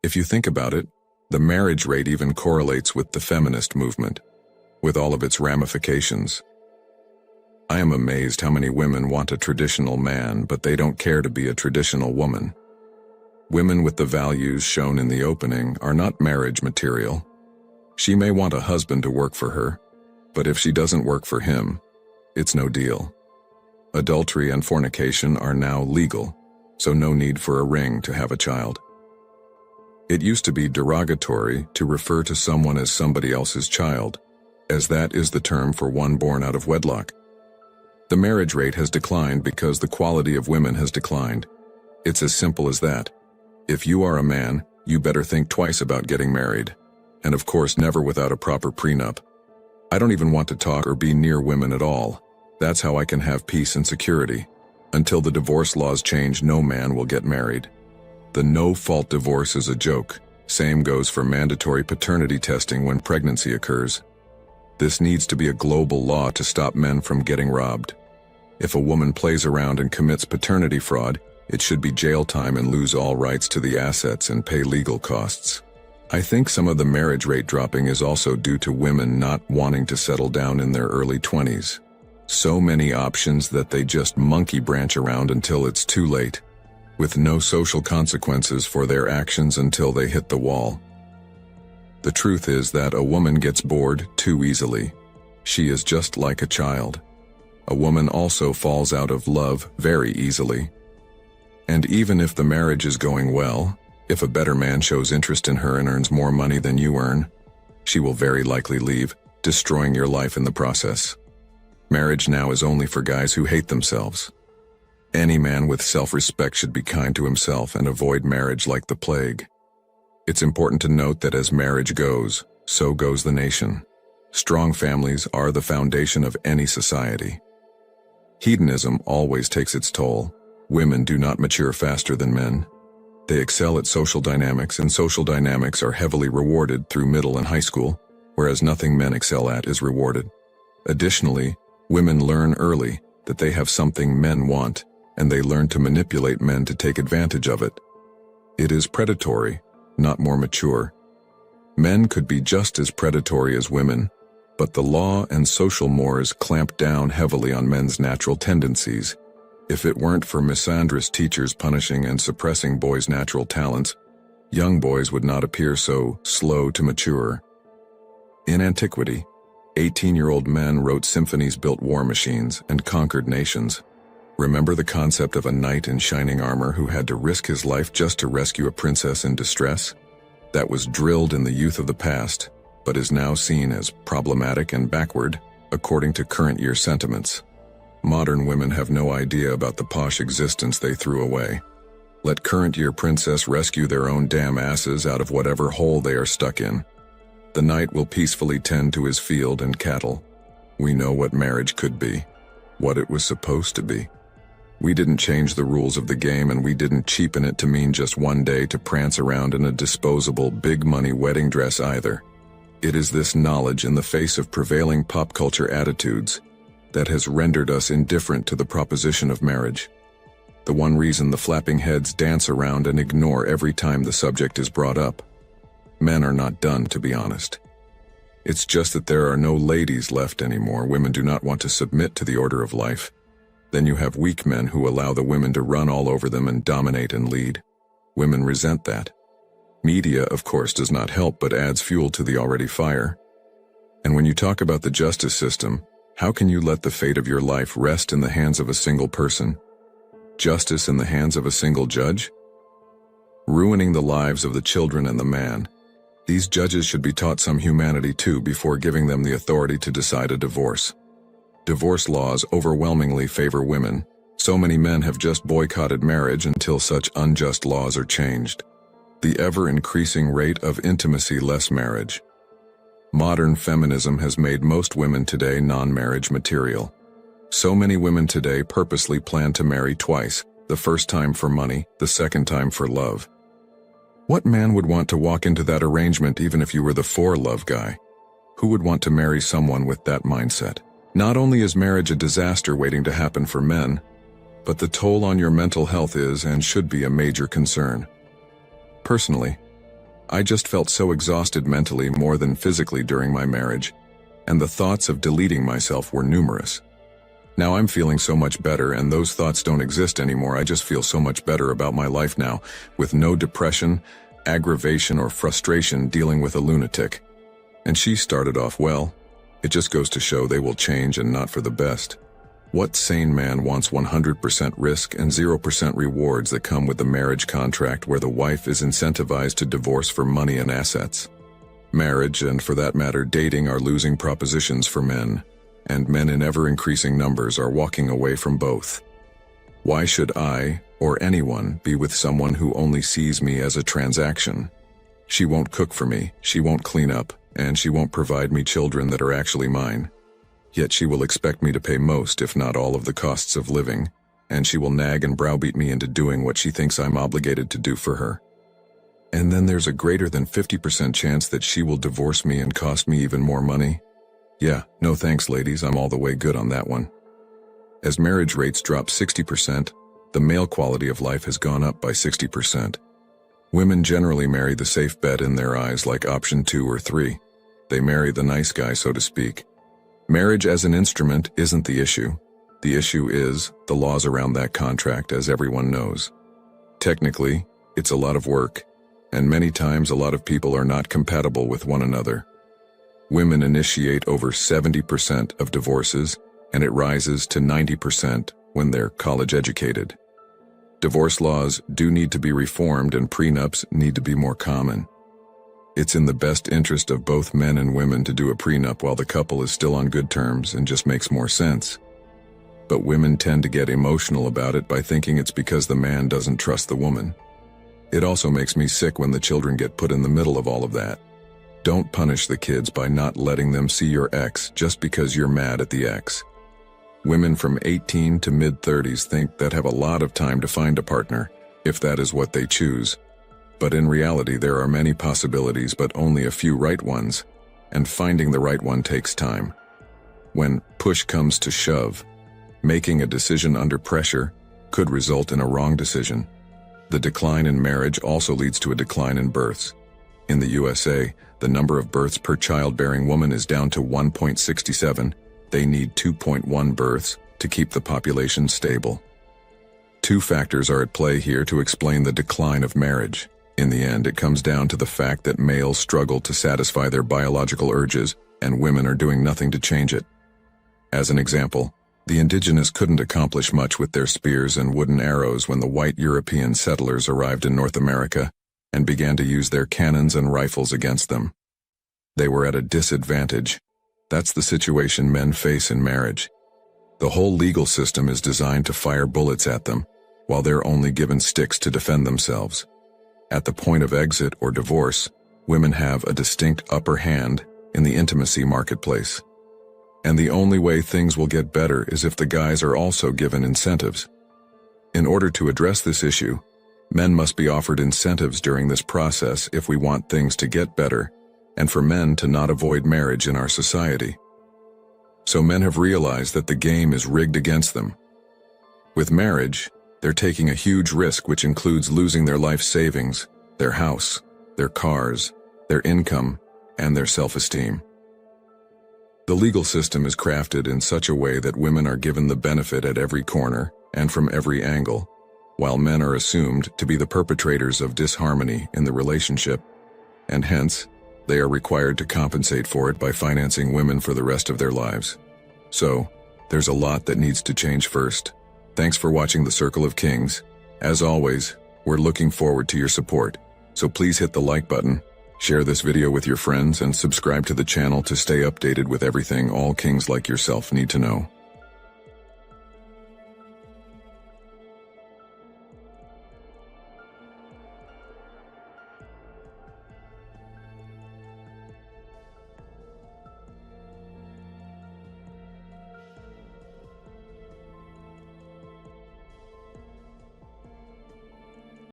If you think about it, the marriage rate even correlates with the feminist movement, with all of its ramifications. I am amazed how many women want a traditional man, but they don't care to be a traditional woman. Women with the values shown in the opening are not marriage material. She may want a husband to work for her, but if she doesn't work for him, it's no deal. Adultery and fornication are now legal, so no need for a ring to have a child. It used to be derogatory to refer to someone as somebody else's child, as that is the term for one born out of wedlock. The marriage rate has declined because the quality of women has declined. It's as simple as that. If you are a man, you better think twice about getting married. And of course, never without a proper prenup. I don't even want to talk or be near women at all. That's how I can have peace and security. Until the divorce laws change, no man will get married. The no-fault divorce is a joke. Same goes for mandatory paternity testing when pregnancy occurs. This needs to be a global law to stop men from getting robbed. If a woman plays around and commits paternity fraud, it should be jail time and lose all rights to the assets and pay legal costs. I think some of the marriage rate dropping is also due to women not wanting to settle down in their early 20s. So many options that they just monkey branch around until it's too late, with no social consequences for their actions until they hit the wall. The truth is that a woman gets bored too easily. She is just like a child. A woman also falls out of love very easily. And even if the marriage is going well, if a better man shows interest in her and earns more money than you earn, she will very likely leave, destroying your life in the process. Marriage now is only for guys who hate themselves. Any man with self-respect should be kind to himself and avoid marriage like the plague. It's important to note that as marriage goes, so goes the nation. Strong families are the foundation of any society. Hedonism always takes its toll. Women do not mature faster than men. They excel at social dynamics, and social dynamics are heavily rewarded through middle and high school, whereas nothing men excel at is rewarded. Additionally, women learn early that they have something men want, and they learn to manipulate men to take advantage of it. It is predatory, not more mature. Men could be just as predatory as women, but the law and social mores clamp down heavily on men's natural tendencies. If it weren't for misandrous teachers punishing and suppressing boys' natural talents, young boys would not appear so slow to mature. In antiquity, 18-year-old men wrote symphonies, built war machines, and conquered nations. Remember the concept of a knight in shining armor who had to risk his life just to rescue a princess in distress? That was drilled in the youth of the past, but is now seen as problematic and backward, according to current year sentiments. Modern women have no idea about the posh existence they threw away. Let current year princess rescue their own damn asses out of whatever hole they are stuck in. The knight will peacefully tend to his field and cattle. We know what marriage could be, what it was supposed to be. We didn't change the rules of the game, and we didn't cheapen it to mean just one day to prance around in a disposable big-money wedding dress either. It is this knowledge in the face of prevailing pop culture attitudes that has rendered us indifferent to the proposition of marriage. The one reason the flapping heads dance around and ignore every time the subject is brought up. Men are not done, to be honest. It's just that there are no ladies left anymore. Women do not want to submit to the order of life. Then you have weak men who allow the women to run all over them and dominate and lead. Women resent that. Media, of course, does not help but adds fuel to the already fire. And when you talk about the justice system, how can you let the fate of your life rest in the hands of a single person? Justice in the hands of a single judge? Ruining the lives of the children and the man. These judges should be taught some humanity too before giving them the authority to decide a divorce. Divorce laws overwhelmingly favor women. So many men have just boycotted marriage until such unjust laws are changed. The ever-increasing rate of intimacy, less marriage. Modern feminism has made most women today non-marriage material. So many women today purposely plan to marry twice, the first time for money, the second time for love. What man would want to walk into that arrangement even if you were the for-love guy? Who would want to marry someone with that mindset? Not only is marriage a disaster waiting to happen for men, but the toll on your mental health is and should be a major concern. Personally, I just felt so exhausted mentally more than physically during my marriage, and the thoughts of deleting myself were numerous. Now I'm feeling so much better, and those thoughts don't exist anymore. I just feel so much better about my life now, with no depression, aggravation, or frustration dealing with a lunatic. And she started off well. It just goes to show they will change, and not for the best. What sane man wants 100% risk and 0% rewards that come with the marriage contract where the wife is incentivized to divorce for money and assets? Marriage, and for that matter dating, are losing propositions for men, and men in ever-increasing numbers are walking away from both. Why should I, or anyone, be with someone who only sees me as a transaction? She won't cook for me, she won't clean up, and she won't provide me children that are actually mine. Yet she will expect me to pay most, if not all, of the costs of living, and she will nag and browbeat me into doing what she thinks I'm obligated to do for her. And then there's a greater than 50% chance that she will divorce me and cost me even more money. Yeah, no thanks, ladies, I'm all the way good on that one. As marriage rates drop 60%, the male quality of life has gone up by 60%. Women generally marry the safe bet in their eyes, like option 2 or 3. They marry the nice guy, so to speak. Marriage as an instrument isn't the issue. The issue is the laws around that contract, as everyone knows. Technically, it's a lot of work, and many times a lot of people are not compatible with one another. Women initiate over 70% of divorces, and it rises to 90% when they're college educated. Divorce laws do need to be reformed, and prenups need to be more common. It's in the best interest of both men and women to do a prenup while the couple is still on good terms, and just makes more sense. But women tend to get emotional about it by thinking it's because the man doesn't trust the woman. It also makes me sick when the children get put in the middle of all of that. Don't punish the kids by not letting them see your ex just because you're mad at the ex. Women from 18 to mid-30s think that have a lot of time to find a partner, if that is what they choose. But in reality, there are many possibilities, but only a few right ones, and finding the right one takes time. When push comes to shove, making a decision under pressure could result in a wrong decision. The decline in marriage also leads to a decline in births. In the USA, the number of births per childbearing woman is down to 1.67. They need 2.1 births to keep the population stable. Two factors are at play here to explain the decline of marriage. In the end, it comes down to the fact that males struggle to satisfy their biological urges, and women are doing nothing to change it. As an example, the indigenous couldn't accomplish much with their spears and wooden arrows when the white European settlers arrived in North America and began to use their cannons and rifles against them. They were at a disadvantage. That's the situation men face in marriage. The whole legal system is designed to fire bullets at them, while they're only given sticks to defend themselves. At the point of exit or divorce, women have a distinct upper hand in the intimacy marketplace. And the only way things will get better is if the guys are also given incentives. In order to address this issue, men must be offered incentives during this process if we want things to get better, and for men to not avoid marriage in our society. So men have realized that the game is rigged against them. With marriage, they're taking a huge risk, which includes losing their life savings, their house, their cars, their income, and their self-esteem. The legal system is crafted in such a way that women are given the benefit at every corner and from every angle, while men are assumed to be the perpetrators of disharmony in the relationship, and hence, they are required to compensate for it by financing women for the rest of their lives. So, there's a lot that needs to change first. Thanks for watching The Circle of Kings. As always, we're looking forward to your support, so please hit the like button, share this video with your friends, and subscribe to the channel to stay updated with everything all kings like yourself need to know.